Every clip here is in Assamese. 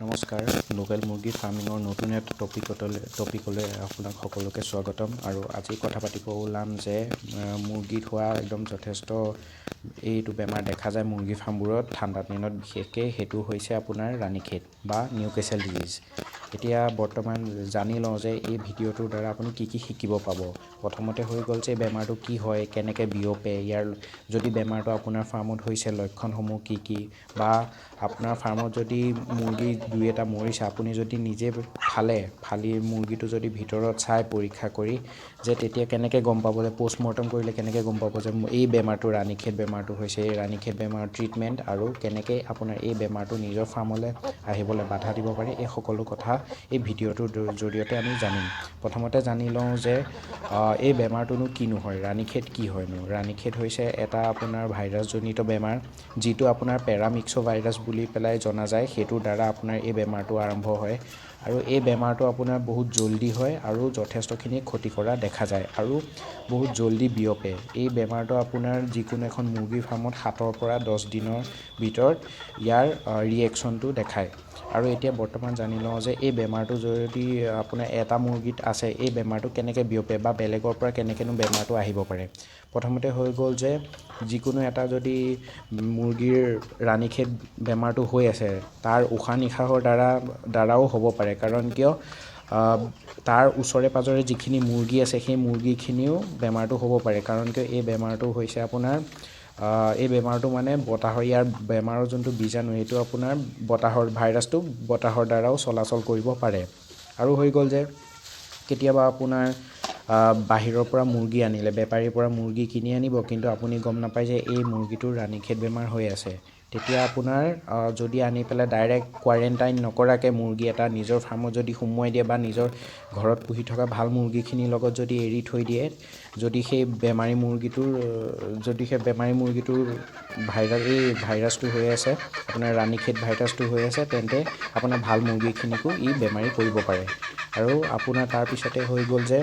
নমস্কাৰ লোকেল মুৰ্গী ফাৰ্মিঙৰ নতুন এটা টপিকলৈ আপোনাক সকলোকে স্বাগতম আৰু আজি কথা পাতিব ওলাম যে মুৰ্গীত হোৱা একদম যথেষ্ট এইটো বেমাৰ দেখা যায় মুৰ্গী ফাৰ্মবোৰত ঠাণ্ডা দিনত বিশেষকৈ সেইটো হৈছে আপোনাৰ ৰাণীখেত বা নিউকেচেল ডিজিজ। এতিয়া বৰ্তমান জানি লওঁ যে এই ভিডিঅ'টোৰ দ্বাৰা আপুনি কি কি শিকিব পাব। প্ৰথমতে হৈ গ'ল যে বেমাৰটো কি হয়, কেনেকৈ বিয়পে, ইয়াৰ যদি বেমাৰটো আপোনাৰ ফাৰ্মত হৈছে লক্ষণসমূহ কি কি, বা আপোনাৰ ফাৰ্মত যদি মুৰ্গী দুই এটা মৰিছে আপুনি যদি নিজে ফালি মুৰ্গীটো যদি ভিতৰত চাই পৰীক্ষা কৰি যে তেতিয়া কেনেকৈ গম পাব যে পষ্টমৰ্টম কৰিলে কেনেকৈ গম পাব যে এই বেমাৰটো ৰাণীখেত বেমাৰটো হৈছে, এই ৰাণীখেত বেমাৰৰ ট্ৰিটমেণ্ট আৰু কেনেকৈ আপোনাৰ এই বেমাৰটো নিজৰ ফাৰ্মলৈ আহিবলৈ বাধা দিব পাৰে, এই সকলো কথা এই ভিডিঅ'টোৰ জৰিয়তে আমি জানিম। প্ৰথমতে জানি লওঁ যে এই বেমাৰটোনো কিনো হয়, ৰাণীখেত কি হয়নো। ৰাণীখেত হৈছে এটা আপোনাৰ ভাইৰাছজনিত বেমাৰ যিটো আপোনাৰ পেৰামিক্সো ভাইৰাছ বুলি পেলাই জনা যায়, সেইটোৰ দ্বাৰা আপোনাৰ এই বেমাৰটো আৰম্ভ হয় আৰু এই বেমাৰটো আপোনাৰ বহুত জল্দি হয় আৰু যথেষ্টখিনি ক্ষতি কৰা দেখা যায় আৰু বহুত জল্দি বিয়পে। এই বেমাৰটো আপোনাৰ যিকোনো এখন মুৰ্গী ফাৰ্মত 7 পৰা 10 দিনৰ ভিতৰত ইয়াৰ ৰিয়েকশ্যনটো দেখায়। আৰু এতিয়া বৰ্তমান জানি লওঁ যে এই বেমাৰটো যদি আপোনাৰ এটা মুৰ্গীত আছে এই বেমাৰটো কেনেকৈ বিয়পে বা বেলেগৰ পৰা কেনেকৈনো বেমাৰটো আহিব পাৰে। প্ৰথমতে হৈ গ'ল যে যিকোনো এটা যদি মুৰ্গীৰ ৰাণীখেত বেমাৰটো হৈ আছে তাৰ উশাহ নিশাহৰ দ্বাৰাও হ'ব পাৰে, কাৰণ কিয় তাৰ ওচৰে পাঁজৰে যিখিনি মুৰ্গী আছে সেই মুৰ্গীখিনিও বেমাৰটো হ'ব পাৰে, কাৰণ কিয় এই বেমাৰটো হৈছে আপোনাৰ এই বেমাৰটো মানে বতাহৰ, ইয়াৰ বেমাৰৰ যোনটো বীজাণু এইটো আপোনাৰ ভাইৰাছটো বতাহৰ দ্বাৰাও চলাচল কৰিব পাৰে। আৰু হৈ গ'ল যে কেতিয়াবা আপোনাৰ বাহিৰৰ পৰা মুৰ্গী আনিলে, বেপাৰীৰ পৰা মুৰ্গী কিনি আনিব, কিন্তু আপুনি গম নাপায় যে এই মুৰ্গীটোৰ ৰাণীখেত বেমাৰ হৈ আছে। তেতিয়া আপোনাৰ যদি আনি পেলাই ডাইৰেক্ট কোৱাৰেণ্টাইন নকৰাকৈ মুৰ্গী এটা নিজৰ ফাৰ্মত যদি সোমোৱাই দিয়ে বা নিজৰ ঘৰত পুহি থকা ভাল মুৰ্গীখিনিৰ লগত যদি এৰি থৈ দিয়ে, যদি সেই বেমাৰী মুৰ্গীটোৰ এই ভাইৰাছটো হৈ আছে, আপোনাৰ ৰাণীখেত ভাইৰাছটো হৈ আছে, তেন্তে আপোনাৰ ভাল মুৰ্গীখিনিকো ই বেমাৰী কৰিব পাৰে। আৰু আপোনাৰ তাৰপিছতে হৈ গ'ল যে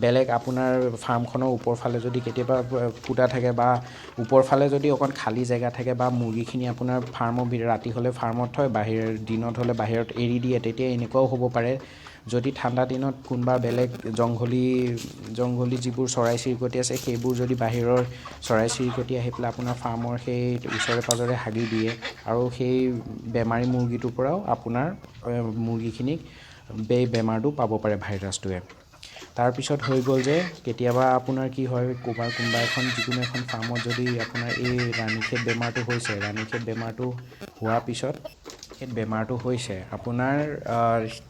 বেলেগ আপোনাৰ ফাৰ্মখনৰ ওপৰফালে যদি কেতিয়াবা ফুটা থাকে বা ওপৰফালে যদি অকণ খালী জেগা থাকে বা মুৰ্গীখিনি আপোনাৰ ৰাতি হ'লে ফাৰ্মত থয়, দিনত হ'লে বাহিৰত এৰি দিয়ে, তেতিয়া এনেকুৱাও হ'ব পাৰে যদি ঠাণ্ডা দিনত কোনোবা বেলেগ জংঘলী যিবোৰ চৰাই চিৰিকটি আছে সেইবোৰ যদি বাহিৰৰ চৰাই চিৰিকটি আহি পেলাই আপোনাৰ ফাৰ্মৰ সেই ওচৰে পাঁজৰে হাগি দিয়ে আৰু সেই বেমাৰী মুৰ্গীটোৰ পৰাও আপোনাৰ মুৰ্গীখিনিক বেমাৰটো পাব পাৰে ভাইৰাছটোৱে। তাৰপিছত হৈ গ'ল যে কেতিয়াবা আপোনাৰ কি হয়, যিকোনো এখন ফাৰ্মত যদি আপোনাৰ এই ৰাণীখেত বেমাৰটো হৈছে, ৰাণীখেত বেমাৰটো হোৱাৰ পিছত আপোনাৰ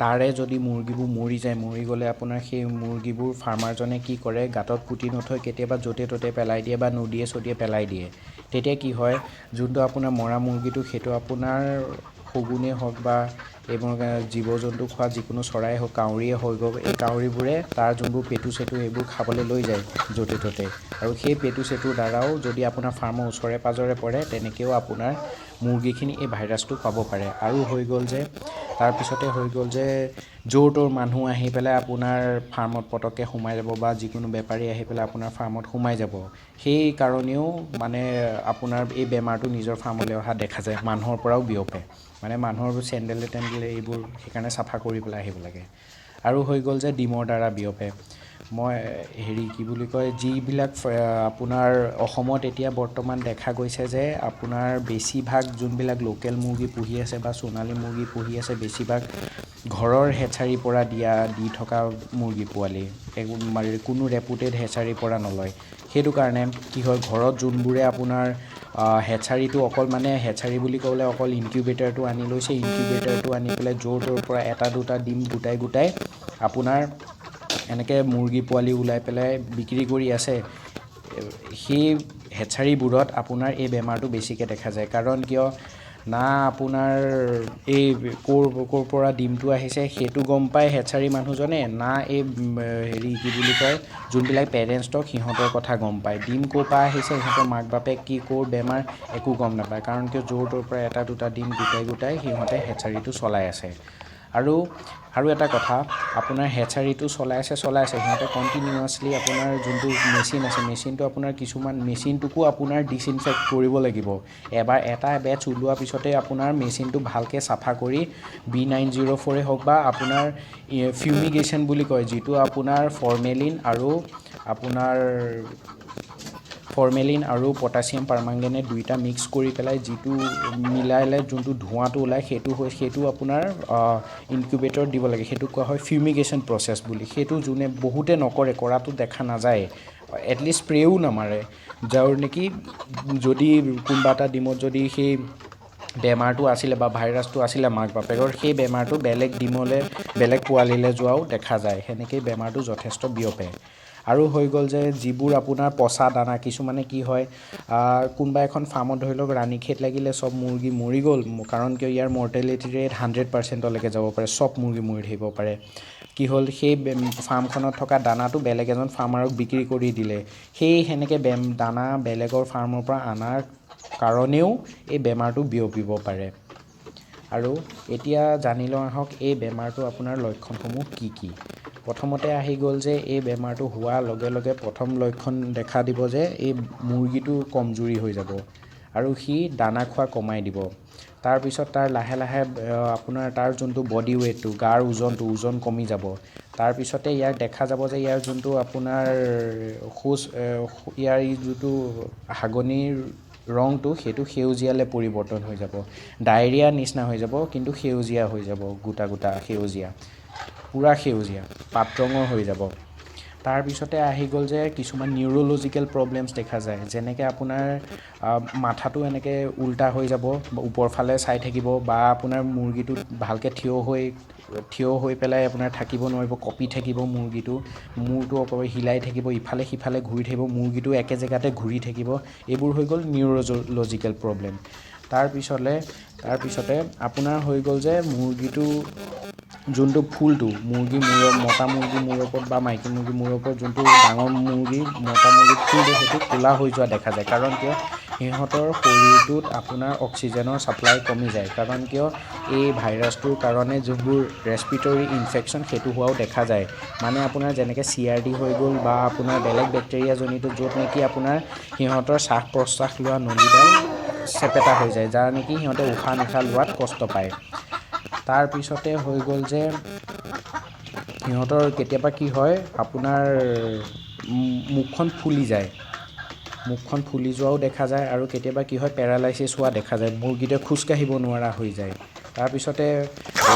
তাৰে যদি মুৰ্গীবোৰ মৰি যায়, মৰি গ'লে আপোনাৰ সেই মুৰ্গীবোৰ ফাৰ্মাৰজনে কি কৰে, গাঁতত পুতি নথৈ কেতিয়াবা য'তে ত'তে পেলাই দিয়ে বা নদীয়ে চদিয়ে পেলাই দিয়ে। তেতিয়া কি হয়, যোনটো আপোনাৰ মৰা মুৰ্গীটো সেইটো আপোনাৰ শগুনেই হওক বা এইবোৰ জীৱ জন্তু খোৱা যিকোনো চৰাই হওক, কাউৰীয়ে হৈ গ'ল, এই কাউৰীবোৰে তাৰ যোনবোৰ পেটু চেটু এইবোৰ খাবলৈ লৈ যায় য'তে ত'তে, আৰু সেই পেটু চেটুৰ দ্বাৰাও যদি আপোনাৰ ফাৰ্মৰ ওচৰে পাঁজৰে পৰে তেনেকৈও আপোনাৰ মুৰ্গীখিনি এই ভাইৰাছটো পাব পাৰে। আৰু তাৰপিছতে হৈ গ'ল যে য'ৰ ত'ৰ মানুহ আহি পেলাই আপোনাৰ ফাৰ্মত পটককৈ সোমাই যাব বা যিকোনো বেপাৰী আহি পেলাই আপোনাৰ ফাৰ্মত সোমাই যাব, সেই কাৰণেও মানে আপোনাৰ এই বেমাৰটো নিজৰ ফাৰ্মলৈ অহা দেখা যায়। মানুহৰ পৰাও বিয়পে, মানে মানুহৰ চেণ্ডেলে এইবোৰ সেইকাৰণে চাফা কৰি পেলাই আহিব লাগে। আৰু হৈ গ'ল যে ডিমৰ দ্বাৰা বিয়পে। যিবিলাক আপোনাৰ অসমত এতিয়া বৰ্তমান দেখা গৈছে যে আপোনাৰ বেছিভাগ যোনবিলাক লোকেল মুৰ্গী পুহি আছে বা সোণালী মুৰ্গী পুহি আছে, বেছিভাগ ঘৰৰ হেচাৰীৰ পৰা দি থকা মুৰ্গী পোৱালি, কোনো ৰেপুটেড হেচাৰীৰ পৰা নলয়। সেইটো কাৰণে কি হয়, ঘৰত যোনবোৰে আপোনাৰ হেচাৰীটো অকল মানে হেচাৰী বুলি ক'লে অকল ইনকিউবেটাৰটো আনি লৈছে, ইনকিউবেটাৰটো আনি পেলাই য'ৰ ত'ৰ পৰা এটা দুটা ডিম গোটাই আপোনাৰ এনেকৈ মুৰ্গী পোৱালি ওলাই পেলাই বিক্ৰী কৰি আছে। সেই হেচাৰীবোৰত আপোনাৰ এই বেমাৰটো বেছিকৈ দেখা যায়, কাৰণ কিয়, না আপোনাৰ এই ক'ৰ পৰা ডিমটো আহিছে সেইটো গম পায় হেচাৰী মানুহজনে, না এই যোনবিলাক পেৰেণ্টছক সিহঁতৰ কথা গম পায়, ডিম ক'ৰ পৰা আহিছে, সিহঁতৰ মাক বাপেক কি ক'ৰ বেমাৰ একো গম নাপায়, কাৰণ কিয় য'ৰ ত'ৰ পৰা এটা দুটা ডিম গোটাই সিহঁতে হেচাৰীটো চলাই আছে। আৰু এটা কথা আপোনাৰ হেচাৰীটো চলাই আছে সিহঁতে কণ্টিনিউৱাছলি আপোনাৰ যোনটো মেচিন আছে মেচিনটো আপোনাৰ কিছুমান মেচিনটোকো আপোনাৰ ডিছইনফেক্ট কৰিব লাগিব এবাৰ এটা বেটছ ওলোৱাৰ পিছতে আপোনাৰ মেচিনটো ভালকৈ চাফা কৰি B904 হওক বা আপোনাৰ ফিউমিগেশ্যন বুলি কয় যিটো আপোনাৰ ফৰ্মেলিন আৰু পটাছিয়াম পাৰমাংগেনেট দুইটা মিক্স কৰি পেলাই যিটো মিলাইলে যোনটো ধোঁৱাটো ওলায় সেইটো আপোনাৰ ইনকিউবেটৰত দিব লাগে সেইটো কোৱা হয় ফিউমিগেশ্যন প্ৰচেছ বুলি সেইটো যোনে বহুতে নকৰে কৰাটো দেখা নাযায় এটলিষ্ট স্প্ৰেও নামাৰে যাৰ নেকি যদি কোনোবা এটা ডিমত যদি সেই বেমাৰটো আছিলে বা ভাইৰাছটো আছিলে মাক বাপেকৰ সেই বেমাৰটো বেলেগ পোৱালিলৈ যোৱাও দেখা যায় সেনেকেই বেমাৰটো যথেষ্ট বিয়পে আৰু হৈ গ'ল যে যিবোৰ আপোনাৰ পচা দানা কিছুমানে কি হয় কোনোবা এখন ফাৰ্মত ধৰি লওক ৰাণীখেত লাগিলে চব মুৰ্গী মৰি গ'ল কাৰণ কিয় ইয়াৰ মৰ্টেলিটি ৰেট 100%লৈকে যাব পাৰে চব মুৰ্গী মৰি থাকিব পাৰে কি হ'ল সেই ফাৰ্মখনত থকা দানাটো বেলেগ এজন ফাৰ্মাৰক বিক্ৰী কৰি দিলে সেনেকৈ দানা বেলেগৰ ফাৰ্মৰ পৰা অনাৰ কাৰণেও এই বেমাৰটো বিয়পিব পাৰে আৰু এতিয়া জানি লওঁ আহক এই বেমাৰটো আপোনাৰ লক্ষণসমূহ কি প্ৰথমতে আহি গ'ল যে এই বেমাৰটো হোৱাৰ লগে লগে প্ৰথম লক্ষণ দেখা দিব যে এই মুৰ্গীটো কমজুৰি হৈ যাব আৰু সি দানা খোৱা কমাই দিব তাৰপিছত তাৰ লাহে লাহে আপোনাৰ তাৰ যোনটো বডি ৱেইটটো গাৰ ওজন কমি যাব তাৰপিছতে ইয়াক দেখা যাব যে ইয়াৰ যোনটো আপোনাৰ ইয়াৰ যোনটো হাগনিৰ ৰংটো সেইটো সেউজীয়ালৈ পৰিৱৰ্তন হৈ যাব ডায়েৰিয়া নিচিনা হৈ যাব কিন্তু সেউজীয়া হৈ যাব গোটা সেউজীয়া পূৰা সেউজীয়া পাত ৰঙৰ হৈ যাব তাৰপিছতে আহি গ'ল যে কিছুমান নিউৰলজিকেল প্ৰব্লেমছ দেখা যায় যেনেকৈ আপোনাৰ মাথাটো এনেকৈ উল্টা হৈ যাব ওপৰ ফালে চাই থাকিব বা আপোনাৰ মুৰ্গীটো ভালকৈ থিয় হৈ পেলাই আপোনাৰ থাকিব নোৱাৰিব কঁপি থাকিব মূৰটো অকণমান হিলাই থাকিব ইফালে সিফালে ঘূৰি থাকিব মুৰ্গীটো একে জেগাতে ঘূৰি থাকিব এইবোৰ হৈ গ'ল নিউৰলজিকেল প্ৰব্লেম তাৰপিছতে আপোনাৰ হৈ গ'ল যে মুৰ্গীটো যোনটো ফুলটো মতা মুৰ্গী মূৰৰ ওপৰত বা মাইকী মুৰ্গী মূৰৰ ওপৰত যোনটো ডাঙৰ মুৰ্গী মতা মুৰ্গীৰ ফুলটো সেইটো ক'লা হৈ যোৱা দেখা যায় কাৰণ কিয় সিহঁতৰ শৰীৰটোত আপোনাৰ অক্সিজেনৰ ছাপ্লাই কমি যায় কাৰণ কিয় এই ভাইৰাছটোৰ কাৰণে যোনবোৰ ৰেছপিৰেটৰী ইনফেকশ্যন সেইটো হোৱাও দেখা যায় মানে আপোনাৰ যেনেকৈ CRD হৈ গ'ল বা আপোনাৰ বেলেগ বেক্টেৰিয়াজনিত য'ত নেকি আপোনাৰ সিহঁতৰ শ্বাস প্ৰশ্বাস লোৱা নলীডাল চেপেটা হৈ যায় যাৰ নেকি সিহঁতে উশাহ নিশাহ লোৱাত কষ্ট পায় তাৰপিছতে হৈ গ'ল যে সিহঁতৰ কেতিয়াবা কি হয় আপোনাৰ মুখখন ফুলি যোৱাও দেখা যায় আৰু কেতিয়াবা কি হয় পেৰালাইচিছ হোৱা দেখা যায় মুৰ্গীটোৱে খোজকাঢ়িব নোৱাৰা হৈ যায় তাৰপিছতে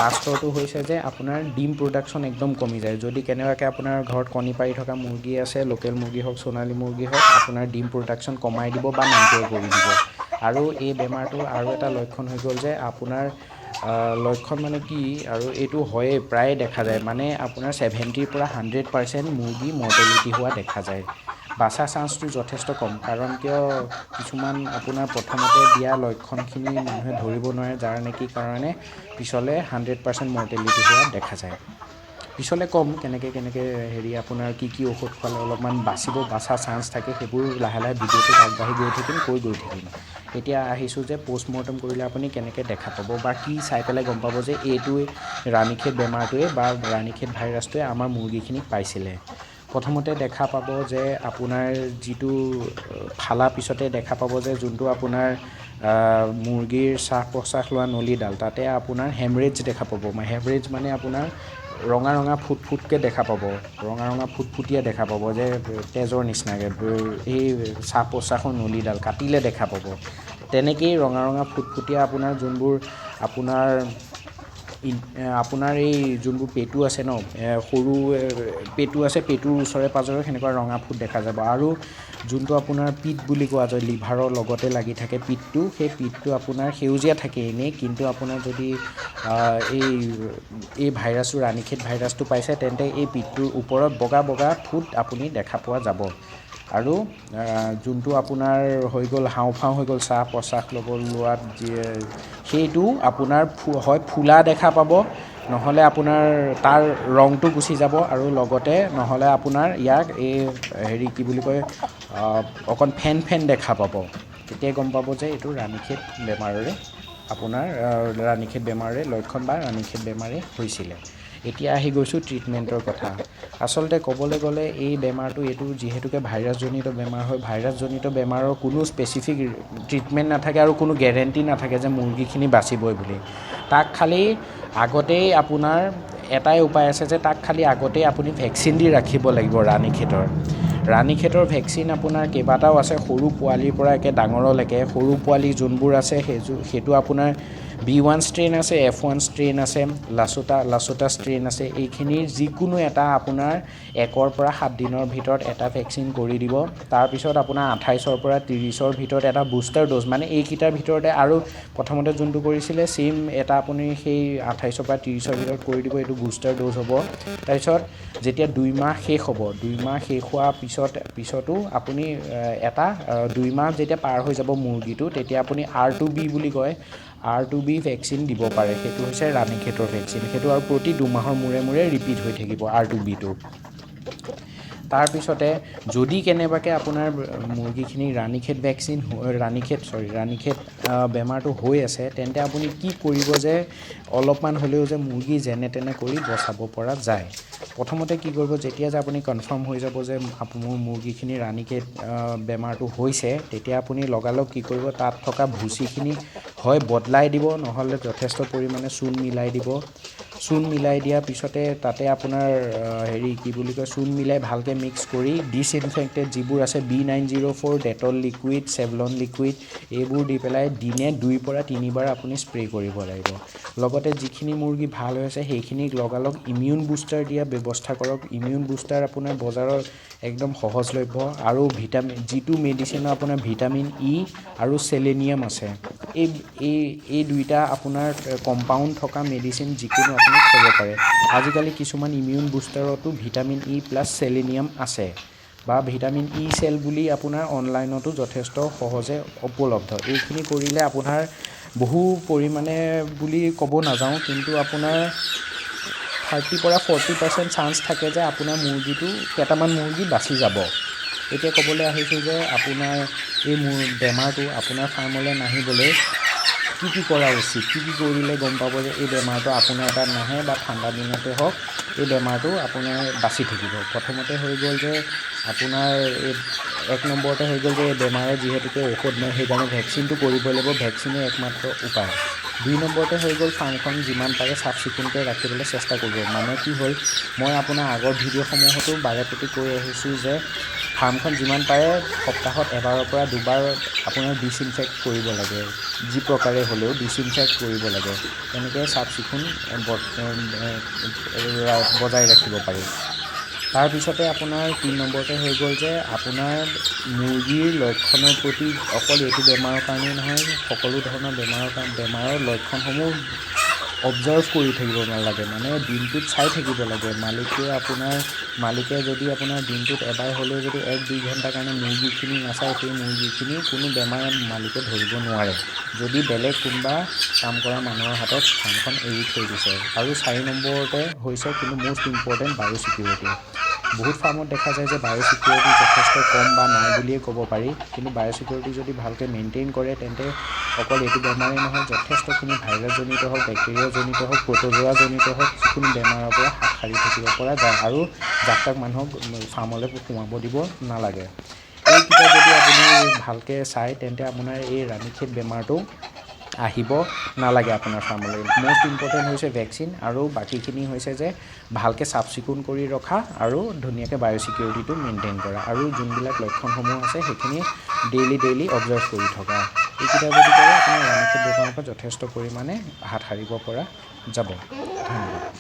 লাষ্টৰটো হৈছে যে আপোনাৰ ডিম প্ৰডাকশ্যন একদম কমি যায় যদি কেনেবাকৈ আপোনাৰ ঘৰত কণী পাৰি থকা মুৰ্গী আছে লোকেল মুৰ্গী হওক সোণালী মুৰ্গী হওক আপোনাৰ ডিম প্ৰডাকশ্যন কমাই দিব বা নাইকিয়া কৰি দিব আৰু এই বেমাৰটোৰ আৰু এটা লক্ষণ হৈ গ'ল যে আপোনাৰ লক্ষণ মানে কি আৰু এইটো হয়ে প্ৰায়ে দেখা যায় মানে আপোনাৰ 70 পৰা 100% মুৰ্গী মৰ্টেলিটি হোৱা দেখা যায় বাচা চান্সটো যথেষ্ট কম কাৰণ কিয় কিছুমান আপোনাৰ প্ৰথমতে দিয়া লক্ষণখিনি মানুহে ধৰিব নোৱাৰে যাৰ নেকি কাৰণে পিছলৈ 100% মৰ্টেলিটি হোৱা দেখা যায় পিছলৈ কম কেনেকৈ আপোনাৰ কি ঔষধ খোৱালে অলপমান বাচা চান্স থাকে সেইবোৰ লাহে লাহে ভিডিঅ'টোত আগবাঢ়ি গৈ থাকিম এতিয়া আহিছোঁ যে পষ্টমৰ্টেম কৰিলে আপুনি কেনেকৈ দেখা পাব বা কি চাই পেলাই গম পাব যে এইটোৱে ৰাণীখেত বেমাৰটোৱে বা ৰাণীখেত ভাইৰাছটোৱে আমাৰ মুৰ্গীখিনিক পাইছিলে প্ৰথমতে দেখা পাব যে আপোনাৰ যিটো ফালা পিছতে দেখা পাব যে যোনটো আপোনাৰ মুৰ্গীৰ শ্বাস প্ৰশ্বাস লোৱা নলীডাল তাতে আপোনাৰ হেমৰেজ দেখা পাব হেমৰেজ মানে আপোনাৰ ৰঙা ফুটফুটকৈ দেখা পাব ফুটফুটীয়া দেখা পাব যে তেজৰ নিচিনাকৈ এই শ্বাস প্ৰশ্বাসৰ নলীডাল কাটিলে দেখা পাব তেনেকেই ৰঙা ফুটফুটীয়া আপোনাৰ যোনবোৰ আপোনাৰ এই যোনবোৰ পেটু আছে ন সৰু পেটু আছে পেটুৰ ওচৰে পাজৰে সেনেকুৱা ৰঙা ফুট দেখা যাব আৰু যোনটো আপোনাৰ পিট বুলি কোৱা যায় লিভাৰৰ লগতে লাগি থাকে পিটটো সেই পিটটো আপোনাৰ সেউজীয়া থাকে এনেই কিন্তু আপোনাৰ যদি এই ভাইৰাছটো ৰাণীখেত ভাইৰাছটো পাইছে তেন্তে এই পিটটোৰ ওপৰত বগা ফুট আপুনি দেখা পোৱা যাব আৰু যোনটো আপোনাৰ হৈ গ'ল হাওঁফাওঁ হৈ গ'ল শ্বাস প্ৰশ্বাস লোৱাত সেইটো আপোনাৰ হয় ফুলা দেখা পাব নহ'লে আপোনাৰ তাৰ ৰংটো গুচি যাব আৰু লগতে নহ'লে আপোনাৰ ইয়াক কি বুলি কয় অকণ ফেন দেখা পাব তেতিয়াই গম পাব যে এইটো ৰাণীখেত বেমাৰৰে আপোনাৰ ৰাণীক্ষেত বেমাৰৰে লক্ষণ বা ৰাণীক্ষেত বেমাৰে হৈছিলে। এতিয়া আহি গৈছোঁ ট্ৰিটমেণ্টৰ কথা। আচলতে ক'বলৈ গ'লে এই বেমাৰটো এইটো যিহেতুকে ভাইৰাছজনিত বেমাৰ হয়, ভাইৰাছজনিত বেমাৰৰ কোনো স্পেচিফিক ট্ৰিটমেণ্ট নাথাকে আৰু কোনো গেৰেণ্টি নাথাকে যে মুৰ্গীখিনি বাচিবই বুলি। তাক খালি আগতেই আপোনাৰ এটাই উপায় আছে যে তাক খালি আগতেই আপুনি ভেকচিন দি ৰাখিব লাগিব ৰাণীক্ষেতৰ। ৰাণীক্ষেতৰ ভেকচিন আপোনাৰ কেইবাটাও আছে, সৰু পোৱালিৰ পৰা একে ডাঙৰলৈকে। সৰু পোৱালি যোনবোৰ আছে সেইটো আপোনাৰ B1 ষ্ট্ৰেইন আছে, F1 ষ্ট্ৰেইন আছে, লাচোটা ষ্ট্ৰেইন আছে। এইখিনিৰ যিকোনো এটা আপোনাৰ 1 পৰা 7 দিনৰ ভিতৰত এটা ভেকচিন কৰি দিব। তাৰপিছত আপোনাৰ 28 পৰা 30ৰ ভিতৰত এটা বুষ্টাৰ ড'জ, মানে এইকেইটাৰ ভিতৰতে আৰু প্ৰথমতে যোনটো কৰিছিলে ছেইম এটা আপুনি সেই 28 পৰা 30ৰ ভিতৰত কৰি দিব, এইটো বুষ্টাৰ ড'জ হ'ব। তাৰপিছত যেতিয়া 2 মাহ শেষ হ'ব, 2 মাহ শেষ হোৱাৰ পিছতো আপুনি এটা 2 মাহ যেতিয়া পাৰ হৈ যাব মুৰ্গীটো, তেতিয়া আপুনি R2B বুলি কয়, R2B ভেকচিন দিব পাৰে। সেইটো হৈছে ৰাণীক্ষেতৰ ভেকচিন। সেইটো আৰু প্ৰতি 2 মাহৰ মূৰে মূৰে ৰিপিট হৈ থাকিব R2Bটো। তাৰপিছতে যদি কেনেবাকৈ আপোনাৰ মুৰ্গীখিনি ৰাণীক্ষেত বেমাৰটো হৈ আছে, তেন্তে আপুনি কি কৰিব যে অলপমান হ'লেও যে মুৰ্গী যেনে তেনে কৰি বচাব পৰা যায়। প্ৰথমতে কি কৰিব, যেতিয়া যে আপুনি কনফাৰ্ম হৈ যাব যে মোৰ মুৰ্গীখিনি ৰাণীক্ষেত বেমাৰটো হৈছে, তেতিয়া আপুনি লগালগ কি কৰিব, তাত থকা ভুচিখিনি হয় বদলাই দিব, নহ'লে যথেষ্ট পৰিমাণে চূণ মিলাই দিব। চূণ মিলাই দিয়াৰ পিছতে তাতে আপোনাৰ চূণ মিলাই ভালকৈ মিক্স কৰি ডিছইনফেক্টেড যিবোৰ আছে B904, Dettol liquid, Savlon liquid, এইবোৰ দি পেলাই দিনে 2 পৰা 3 বাৰ আপুনি স্প্ৰে' কৰিব লাগিব। লগতে যিখিনি মুৰ্গী ভাল হৈ আছে সেইখিনিক লগালগ ইমিউন বুষ্টাৰ দিয়া ব্যৱস্থা কৰক। ইমিউন বুষ্টাৰ আপোনাৰ বজাৰত একদম সহজলভ্য আৰু যিটো মেডিচিনৰ আপোনাৰ ভিটামিন E আৰু চেলেনিয়াম আছে, এই দুইটা আপোনাৰ কম্পাউণ্ড থকা মেডিচিন যিকোনো আপুনি খাব পাৰে। আজিকালি কিছুমান ইমিউন বুষ্টাৰতো ভিটামিন E প্লাছ চেলেনিয়াম আছে, বা ভিটামিন E চেল বুলি আপোনাৰ অনলাইনতো যথেষ্ট সহজে উপলব্ধ। এইখিনি কৰিলে আপোনাৰ বহু পৰিমাণে বুলি ক'ব নাযাওঁ, কিন্তু আপোনাৰ 30 পৰা 40% চান্স থাকে যে আপোনাৰ কেইটামান মুৰ্গী বাচি যাব। এতিয়া ক'বলৈ আহিছোঁ যে আপোনাৰ এই বেমাৰটো আপোনাৰ ফাৰ্মলৈ নাহিবলৈ কি কৰা উচিত, কি কৰিলে গম পাব যে এই বেমাৰটো আপোনাৰ তাত নাহে, বা ঠাণ্ডা দিনতে হওক এই বেমাৰটো আপোনাৰ বাচি থাকিব। প্ৰথমতে হৈ গ'ল যে আপোনাৰ এই 1 নম্বৰতে হৈ গ'ল যে এই বেমাৰৰ যিহেতুকে ঔষধ নাই, সেইকাৰণে ভেকচিনটো কৰিবই লাগিব, ভেকচিনেই একমাত্ৰ উপায়। 2 নম্বৰতে হৈ গ'ল ফাৰ্মখন যিমান পাৰে চাফ চিকুণকৈ ৰাখিবলৈ চেষ্টা কৰিব। মানে কি হ'ল, মই আপোনাৰ আগৰ ভিডিঅ'সমূহতো বাৰে প্ৰতি কৈ আহিছোঁ যে ফাৰ্মখন যিমান পাৰে সপ্তাহত এবাৰৰ পৰা 2 বাৰ আপোনাৰ ডিছইনফেক্ট কৰিব লাগে, যি প্ৰকাৰে হ'লেও ডিছইনফেক্ট কৰিব লাগে। তেনেকৈ চাফ চিকুণ বজাই ৰাখিব পাৰি। তাৰপিছতে আপোনাৰ 3 নম্বৰতে হৈ গ'ল যে আপোনাৰ মুৰ্গীৰ লক্ষণৰ প্ৰতি অকল এইটো বেমাৰৰ কাৰণেই নহয়, সকলো ধৰণৰ বেমাৰৰ লক্ষণসমূহ অবজাৰ্ভ কৰি থাকিব নালাগে, মানে দিনটোত চাই থাকিব লাগে। মালিকে যদি আপোনাৰ দিনটোত এবাৰ হ'লেও যদি 1-2 ঘণ্টাৰ কাৰণে মুৰ্গীখিনি নাচায়, সেই মুৰ্গীখিনি কোনো বেমাৰ মালিকে ধৰিব নোৱাৰে, যদি বেলেগ কোনোবা কাম কৰা মানুহৰ হাতত ফাৰ্মখন এৰি থৈ দিছে। আৰু 4 নম্বৰতে হৈছে কিন্তু মষ্ট ইম্পৰ্টেণ্ট বায়'ছিকিউৰিটি। বহুত ফাৰ্মত দেখা যায় যে বায়'ছিকিউৰিটি যথেষ্ট কম বা নাই বুলিয়ে ক'ব পাৰি, কিন্তু বায়'ছিকিউৰিটি যদি ভালকৈ মেইনটেইন কৰে তেন্তে অকল এইটো বেমাৰেই নহয়, যথেষ্টখিনি ভাইৰাছজনিত হওক, বেক্টেৰিয়াজনিত হওক, প্ৰট'জোৱাজনিত হওক, যিকোনো বেমাৰৰ পৰা হাত সাৰি থাকিব পৰা যায়, আৰু যাক মানুহক ফাৰ্মলৈ সোমাব দিব নালাগে। এইকেইটা যদি আপুনি ভালকৈ চায় তেন্তে আপোনাৰ এই ৰাণীক্ষেত বেমাৰটো আহিব নালাগে আপোনাৰ ফাৰ্মলৈ। মষ্ট ইম্পৰ্টেণ্ট হৈছে ভেকচিন, আৰু বাকীখিনি হৈছে যে ভালকৈ চাফ চিকুণ কৰি ৰখা আৰু ধুনীয়াকৈ বায়'ছিকিউৰিটিটো মেইনটেইন কৰা, আৰু যোনবিলাক লক্ষণসমূহ আছে সেইখিনি ডেইলি অবজাৰ্ভ কৰি থকা। এইকেইটা যদি কৰে আপোনাৰ ৰাণীক্ষেত বেমাৰৰ পৰা যথেষ্ট পৰিমাণে হাত সাৰিব পৰা যাব। ধন্যবাদ।